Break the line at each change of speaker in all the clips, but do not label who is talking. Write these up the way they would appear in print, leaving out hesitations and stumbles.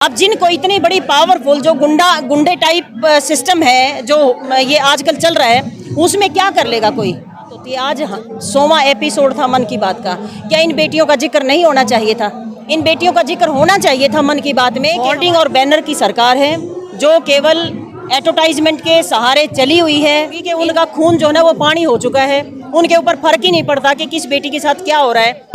अब जिनको इतनी बड़ी पावरफुल जो गुंडे टाइप सिस्टम है जो ये आजकल चल रहा है, उसमें क्या कर लेगा कोई। तो आज 100वां एपिसोड था मन की बात का। क्या इन बेटियों का जिक्र नहीं होना चाहिए था? इन बेटियों का जिक्र होना चाहिए था मन की बात में। होर्डिंग और बैनर की सरकार है जो केवल एडवर्टाइजमेंट के सहारे चली हुई है, क्योंकि उनका खून जो है ना वो पानी हो चुका है। उनके ऊपर फर्क ही नहीं पड़ता कि किस बेटी के साथ क्या हो रहा है।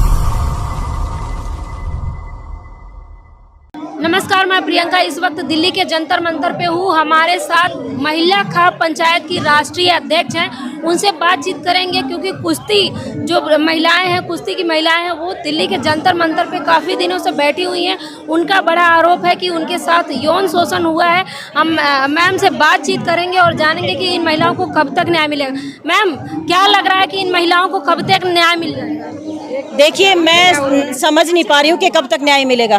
नमस्कार, मैं प्रियंका इस वक्त दिल्ली के जंतर मंतर पे हूँ। हमारे साथ महिला खाप पंचायत की राष्ट्रीय अध्यक्ष हैं, उनसे बातचीत करेंगे क्योंकि कुश्ती जो महिलाएं हैं, कुश्ती की महिलाएं हैं, वो दिल्ली के जंतर मंतर पे काफ़ी दिनों से बैठी हुई हैं। उनका बड़ा आरोप है कि उनके साथ यौन शोषण हुआ है। हम मैम से बातचीत करेंगे और जानेंगे कि इन महिलाओं को कब तक न्याय मिलेगा। मैम, क्या लग रहा है कि इन महिलाओं को कब तक न्याय मिल जाएगा?
देखिए, मैं समझ नहीं पा रही हूँ कि कब तक न्याय मिलेगा,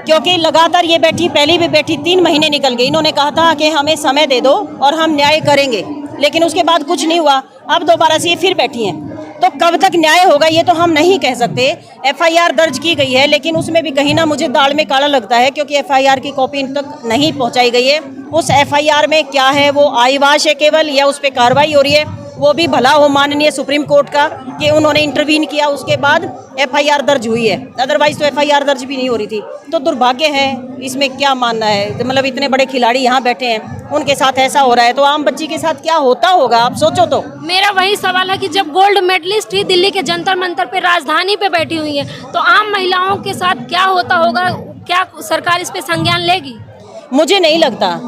क्योंकि लगातार ये बैठी, पहली भी बैठी, 3 महीने निकल गए। इन्होंने कहा था कि हमें समय दे दो और हम न्याय करेंगे, लेकिन उसके बाद कुछ नहीं हुआ। अब दोबारा से ये फिर बैठी हैं, तो कब तक न्याय होगा ये तो हम नहीं कह सकते। एफआईआर दर्ज की गई है, लेकिन उसमें भी कहीं ना मुझे दाल में काला लगता है, क्योंकि एफआईआर की कॉपी इन तक नहीं पहुंचाई गई है। उस एफआईआर में क्या है, वो आईवाश है केवल, या उस पर कार्रवाई हो रही है? वो भी भला हो माननीय सुप्रीम कोर्ट का कि उन्होंने इंटरवीन किया, उसके बाद एफआईआर दर्ज हुई है। अदरवाइज तो एफआईआर दर्ज भी नहीं हो रही थी। तो दुर्भाग्य है, इसमें क्या मानना है। मतलब इतने बड़े खिलाड़ी यहाँ बैठे हैं, उनके साथ ऐसा हो रहा है, तो आम बच्ची के साथ क्या होता होगा, आप सोचो। तो
मेरा वही सवाल है कि जब गोल्ड मेडलिस्ट ही दिल्ली के जंतर मंतर पे राजधानी पे बैठी हुई है, तो आम महिलाओं के साथ क्या होता होगा? क्या सरकार इस पे संज्ञान लेगी?
मुझे नहीं लगता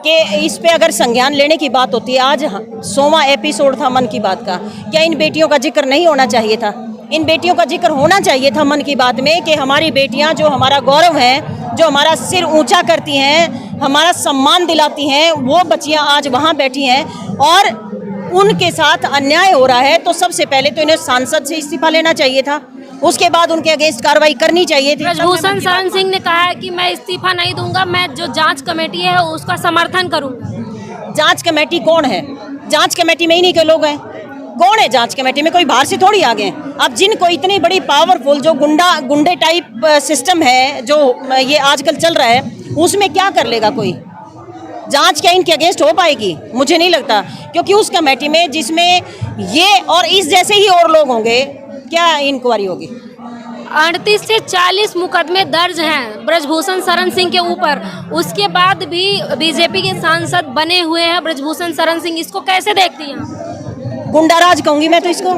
कि इस पे अगर संज्ञान लेने की बात होती है। आज 100वां एपिसोड था मन की बात का। क्या इन बेटियों का जिक्र नहीं होना चाहिए था? इन बेटियों का जिक्र होना चाहिए था मन की बात में, कि हमारी बेटियां जो हमारा गौरव हैं, जो हमारा सिर ऊंचा करती हैं, हमारा सम्मान दिलाती हैं, वो बच्चियां आज वहां बैठी हैं और उनके साथ अन्याय हो रहा है। तो सबसे पहले तो इन्हें सांसद से इस्तीफा लेना चाहिए था, उसके बाद उनके अगेंस्ट कार्रवाई करनी चाहिए थी।
ब्रजभूषण शरण सिंह ने कहा है कि मैं इस्तीफा नहीं दूंगा, मैं जो जांच कमेटी है उसका समर्थन करूंगा।
जांच कमेटी कौन है? जांच कमेटी में ही नहीं के लोग हैं। कौन है जांच कमेटी में? कोई बाहर से थोड़ी आ गए। अब जिनको इतनी बड़ी पावरफुल जो गुंडे टाइप सिस्टम है जो ये आजकल चल रहा है, उसमें क्या कर लेगा कोई? जांच क्या इनके अगेंस्ट हो पाएगी? मुझे नहीं लगता, क्योंकि उस कमेटी में जिसमें ये और इस जैसे ही और लोग होंगे, क्या इंक्वायरी होगी?
38 से 40 मुकदमे दर्ज हैं ब्रजभूषण शरण सिंह के ऊपर। उसके बाद भी बीजेपी के सांसद बने हुए हैं ब्रजभूषण शरण सिंह। इसको कैसे देखती हैं?
गुंडाराज कहूँगी मैं तो इसको,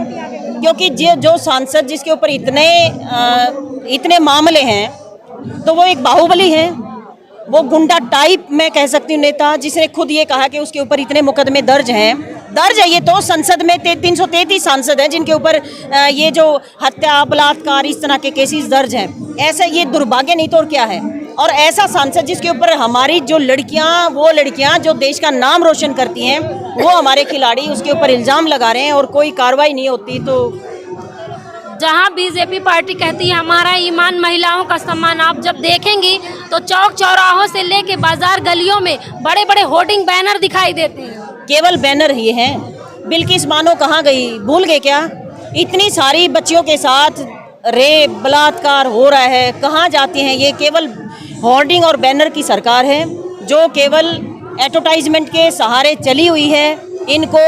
क्योंकि जो सांसद जिसके ऊपर इतने मामले हैं, तो वो एक बाहुबली है। वो गुंडा टाइप मैं कह सकती हूँ नेता, जिसने खुद ये कहा कि उसके ऊपर इतने मुकदमे दर्ज हैं। दर्ज है ये तो, संसद में 333 सांसद हैं जिनके ऊपर ये जो हत्या, बलात्कार, इस तरह के केसेस दर्ज हैं। ऐसा ये दुर्भाग्य नहीं तो और क्या है। और ऐसा सांसद जिसके ऊपर हमारी जो लड़कियां, वो लड़कियां जो देश का नाम रोशन करती हैं, वो हमारे खिलाड़ी उसके ऊपर इल्ज़ाम लगा रहे हैं और कोई कार्रवाई नहीं होती। तो
जहां बीजेपी पार्टी कहती है हमारा ईमान, महिलाओं का सम्मान, आप जब देखेंगी तो चौक चौराहों से लेके बाजार गलियों में बड़े बड़े होर्डिंग बैनर दिखाई देते हैं।
केवल बैनर ही हैं। बिल्किस बानो कहाँ गई? भूल गए क्या? इतनी सारी बच्चियों के साथ रेप, बलात्कार हो रहा है, कहाँ जाती हैं ये? केवल होर्डिंग और बैनर की सरकार है जो केवल एडवर्टाइजमेंट के सहारे चली हुई है। इनको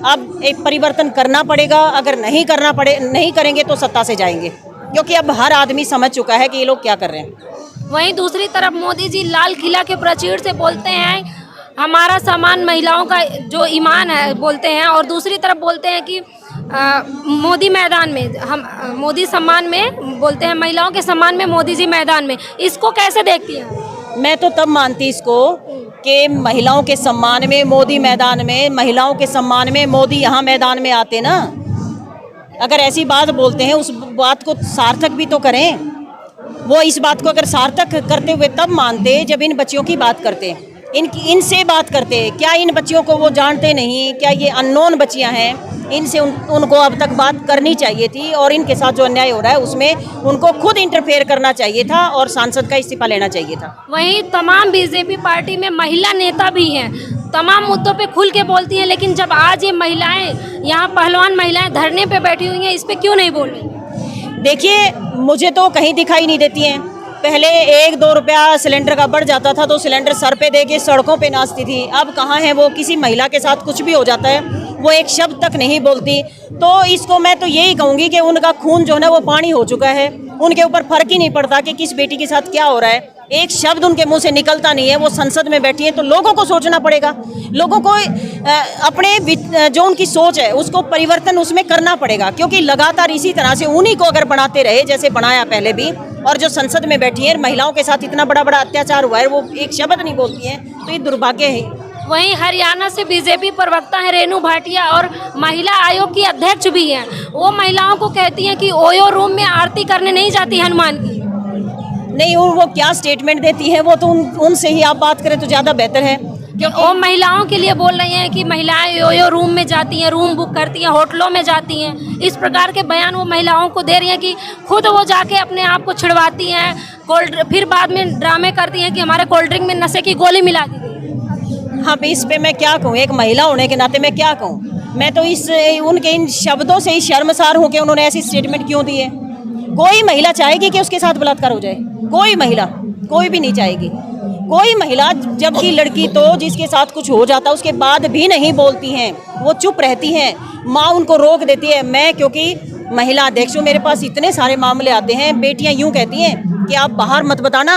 अब एक परिवर्तन करना पड़ेगा। अगर नहीं करेंगे तो सत्ता से जाएंगे, क्योंकि अब हर आदमी समझ चुका है कि ये लोग क्या कर रहे हैं।
वहीं दूसरी तरफ मोदी जी लाल किला के प्राचीर से बोलते हैं हमारा सम्मान, महिलाओं का जो ईमान है बोलते हैं, और दूसरी तरफ बोलते हैं कि मोदी मैदान में, हम मोदी सम्मान में बोलते हैं, महिलाओं के सम्मान में मोदी जी मैदान में। इसको कैसे देखती हैं?
मैं तो तब मानती इसको कि महिलाओं के सम्मान में मोदी मैदान में, महिलाओं के सम्मान में मोदी यहाँ मैदान में आते ना। अगर ऐसी बात बोलते हैं, उस बात को सार्थक भी तो करें। वो इस बात को अगर सार्थक करते हुए तब मानते जब इन बच्चियों की बात करते, इनसे बात करते। क्या इन बच्चियों को वो जानते नहीं? क्या ये अननोन बच्चियां हैं? इनसे उनको अब तक बात करनी चाहिए थी, और इनके साथ जो अन्याय हो रहा है उसमें उनको खुद इंटरफेयर करना चाहिए था और सांसद का इस्तीफा लेना चाहिए था।
वहीं तमाम बीजेपी पार्टी में महिला नेता भी हैं, तमाम मुद्दों पे खुल के बोलती हैं, लेकिन जब आज ये महिलाएं, यहाँ पहलवान महिलाएं धरने पे बैठी हुई हैं, इस पे क्यों नहीं बोल रही?
देखिए, मुझे तो कहीं दिखाई नहीं देती हैं। पहले 1-2 रुपया सिलेंडर का बढ़ जाता था तो सिलेंडर सर पे दे के सड़कों पे नाचती थी। अब कहाँ है वो? किसी महिला के साथ कुछ भी हो जाता है वो एक शब्द तक नहीं बोलती। तो इसको मैं तो यही कहूँगी कि उनका खून जो है ना वो पानी हो चुका है। उनके ऊपर फर्क ही नहीं पड़ता कि किस बेटी के साथ क्या हो रहा है। एक शब्द उनके मुंह से निकलता नहीं है। वो संसद में बैठी है तो लोगों को सोचना पड़ेगा। लोगों को अपने जो उनकी सोच है उसको परिवर्तन उसमें करना पड़ेगा, क्योंकि लगातार इसी तरह से उन्हीं को अगर बनाते रहे जैसे बनाया पहले भी, और जो संसद में बैठी है महिलाओं के साथ इतना बड़ा बड़ा अत्याचार हुआ है वो एक शब्द नहीं बोलती है, तो ये दुर्भाग्य है।
वहीं हरियाणा से बीजेपी प्रवक्ता है रेणु भाटिया और महिला आयोग की अध्यक्ष भी हैं। वो महिलाओं को कहती हैं कि ओयो रूम में आरती करने नहीं जाती हनुमान की।
नहीं, वो क्या स्टेटमेंट देती है वो तो उनसे ही आप बात करें तो ज़्यादा बेहतर है।
वो महिलाओं के लिए बोल रही हैं कि महिलाएं योयो रूम में जाती हैं, रूम बुक करती हैं, होटलों में जाती हैं। इस प्रकार के बयान वो महिलाओं को दे रही हैं कि खुद वो जाके अपने आप को छिड़वाती हैं, फिर बाद में ड्रामे करती हैं कि हमारे कोल्ड ड्रिंक में नशे की गोली मिला दी गई।
हाँ, इस पे मैं क्या कहूँ, एक महिला होने के नाते मैं क्या कहूँ। मैं तो उनके इन शब्दों से ही शर्मसार हूँ कि उन्होंने ऐसी स्टेटमेंट क्यों दी है। कोई महिला चाहेगी कि उसके साथ बलात्कार हो जाए? कोई महिला, कोई भी नहीं चाहेगी। कोई महिला, जबकि लड़की तो जिसके साथ कुछ हो जाता उसके बाद भी नहीं बोलती हैं, वो चुप रहती हैं, माँ उनको रोक देती है। मैं क्योंकि महिला अध्यक्ष हूँ, मेरे पास इतने सारे मामले आते हैं। बेटियाँ यूँ कहती हैं कि आप बाहर मत बताना,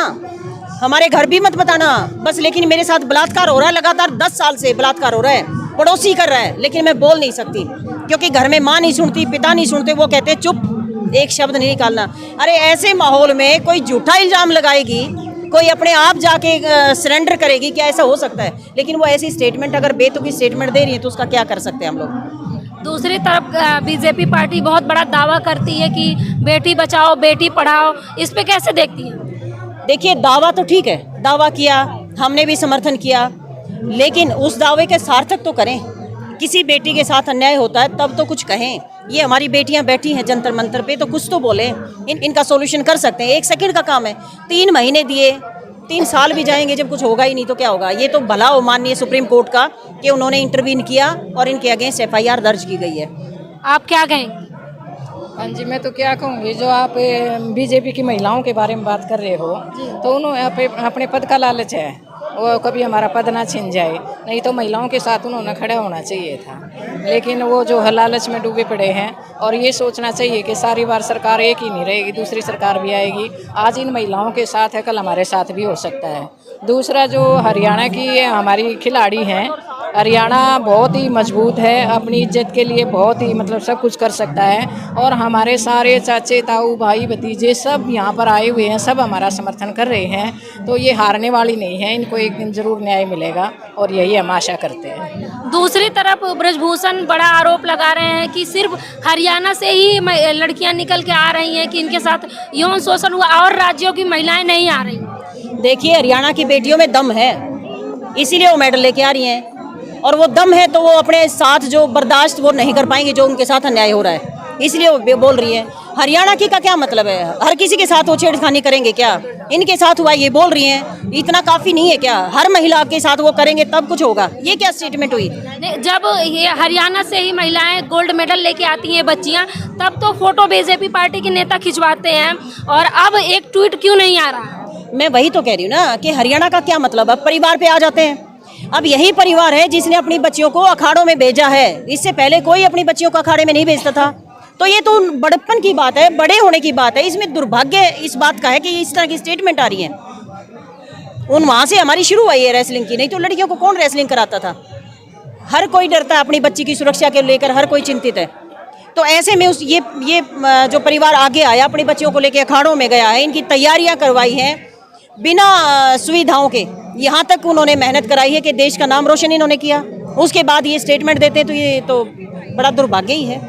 हमारे घर भी मत बताना बस, लेकिन मेरे साथ बलात्कार हो रहा है, लगातार 10 साल से बलात्कार हो रहा है, पड़ोसी कर रहा है, लेकिन मैं बोल नहीं सकती क्योंकि घर में माँ नहीं सुनती, पिता नहीं सुनते। वो कहते हैं चुप, एक शब्द नहीं निकालना। अरे ऐसे माहौल में कोई झूठा इल्जाम लगाएगी, कोई अपने आप जाके सरेंडर करेगी, क्या ऐसा हो सकता है? लेकिन वो ऐसी स्टेटमेंट अगर बेतुकी स्टेटमेंट दे रही है तो उसका क्या कर सकते हैं हम लोग।
दूसरी तरफ बीजेपी पार्टी बहुत बड़ा दावा करती है कि बेटी बचाओ बेटी पढ़ाओ, इस पे कैसे देखती हैं?
देखिए, दावा तो ठीक है, दावा किया, हमने भी समर्थन किया, लेकिन उस दावे के सार्थक तो करें। किसी बेटी के साथ अन्याय होता है तब तो कुछ कहें। ये हमारी बेटियां बैठी हैं जंतर मंतर पे, तो कुछ तो बोलें, इनका सॉल्यूशन कर सकते हैं। 1 सेकंड का काम है। 3 महीने दिए, 3 साल भी जाएंगे, जब कुछ होगा ही नहीं तो क्या होगा। ये तो भला हो माननीय सुप्रीम कोर्ट का कि उन्होंने इंटरवीन किया और इनके अगेंस्ट FIR दर्ज की गई है।
आप क्या कहेंगे?
हाँ जी, मैं तो क्या कहूँगी, जो आप बीजेपी की महिलाओं के बारे में बात कर रहे हो तो उन्होंने अपने पद का लालच है, वो कभी हमारा पद ना छिन जाए, नहीं तो महिलाओं के साथ उन्होंने खड़ा होना चाहिए था। लेकिन वो जो लालच में डूबे पड़े हैं, और ये सोचना चाहिए कि सारी बार सरकार एक ही नहीं रहेगी, दूसरी सरकार भी आएगी। आज इन महिलाओं के साथ है, कल हमारे साथ भी हो सकता है। दूसरा, जो हरियाणा की हमारी खिलाड़ी हैं, हरियाणा बहुत ही मजबूत है, अपनी इज्जत के लिए बहुत ही मतलब सब कुछ कर सकता है, और हमारे सारे चाचे ताऊ भाई भतीजे सब यहाँ पर आए हुए हैं, सब हमारा समर्थन कर रहे हैं। तो ये हारने वाली नहीं है, इनको एक दिन जरूर न्याय मिलेगा और यही हम आशा करते हैं।
दूसरी तरफ ब्रजभूषण बड़ा आरोप लगा रहे हैं कि सिर्फ हरियाणा से ही लड़कियां निकल के आ रही हैं कि इनके साथ यौन शोषण हुआ, और राज्यों की महिलाएं नहीं आ रही।
देखिए, हरियाणा की बेटियों में दम है, इसीलिए वो मेडल लेके आ रही हैं, और वो दम है तो वो अपने साथ जो बर्दाश्त वो नहीं कर पाएंगे जो उनके साथ अन्याय हो रहा है, इसलिए वो बोल रही है। हरियाणा की का क्या मतलब है? हर किसी के साथ वो छेड़खानी करेंगे क्या? इनके साथ हुआ ये बोल रही हैं, इतना काफ़ी नहीं है क्या? हर महिला के साथ वो करेंगे तब कुछ होगा? ये क्या स्टेटमेंट हुई?
जब ये हरियाणा से ही महिलाएं गोल्ड मेडल लेके आती हैं बच्चियां, तब तो फोटो बीजेपी पार्टी के नेता खिंचवाते हैं, और अब एक ट्वीट क्यों नहीं आ रहा?
मैं वही तो कह रही हूँ ना कि हरियाणा का क्या मतलब। अब परिवार पे आ जाते हैं। अब यही परिवार है जिसने अपनी बच्चियों को अखाड़ों में भेजा है। इससे पहले कोई अपनी बच्चियों को अखाड़े में नहीं भेजता था। तो ये तो बड़प्पन की बात है, बड़े होने की बात है। इसमें दुर्भाग्य इस बात का है कि इस तरह की स्टेटमेंट आ रही है। वहाँ से हमारी शुरू हुई है रेसलिंग की, नहीं तो लड़कियों को कौन रेसलिंग कराता था? हर कोई डरता है, अपनी बच्ची की सुरक्षा के लेकर हर कोई चिंतित है। तो ऐसे में ये जो परिवार आगे आया, अपनी बच्चियों को लेकर अखाड़ों में गया है, इनकी तैयारियां करवाई हैं बिना सुविधाओं के, यहाँ तक उन्होंने मेहनत कराई है कि देश का नाम रोशन इन्होंने किया। उसके बाद ये स्टेटमेंट देते हैं तो ये तो बड़ा दुर्भाग्य ही है।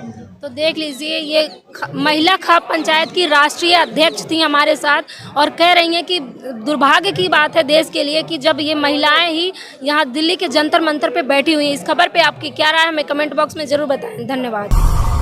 तो देख लीजिए, ये महिला खाप पंचायत की राष्ट्रीय अध्यक्ष थी हमारे साथ, और कह रही हैं कि दुर्भाग्य की बात है देश के लिए कि जब ये महिलाएं ही यहाँ दिल्ली के जंतर मंतर पे बैठी हुई हैं। इस खबर पे आपकी क्या राय है, हमें कमेंट बॉक्स में जरूर बताएं। धन्यवाद।